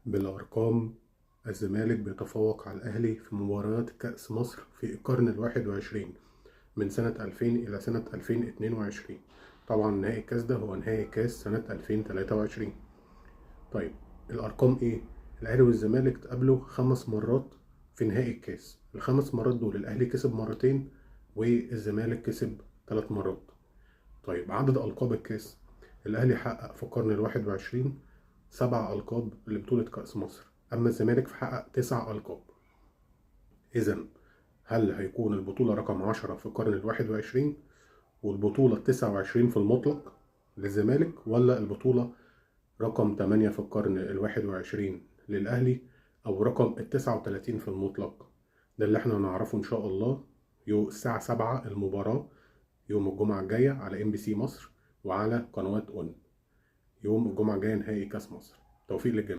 بالأرقام، الزمالك بيتفوق على الأهلي في مباريات كأس مصر في القرن ال21 من سنة 2000 إلى سنة 2022. طبعا نهائي الكاس ده هو نهائي كاس سنة 2023. طيب الأرقام إيه؟ الأهلي والزمالك اتقابلوا 5 مرات في نهائي الكاس. ال5 مرات دول الأهلي كسب مرتين والزمالك كسب 3 مرات. طيب عدد ألقاب الكاس، الأهلي حقق في القرن ال21 7 ألقاب لبطولة كأس مصر، أما الزمالك فحقق 9 ألقاب. إذا هل هيكون البطولة رقم 10 في القرن ال21 والبطولة 29 في المطلق للزمالك، ولا البطولة رقم 8 في القرن ال21 للأهلي، أو رقم ال39 في المطلق؟ ده اللي احنا هنعرفه إن شاء الله يوم الساعة 7 المباراة يوم الجمعة الجاية على MBC مصر وعلى قنوات أون. يوم الجمعة الجاية نهائي كأس مصر. توفيق للجميع.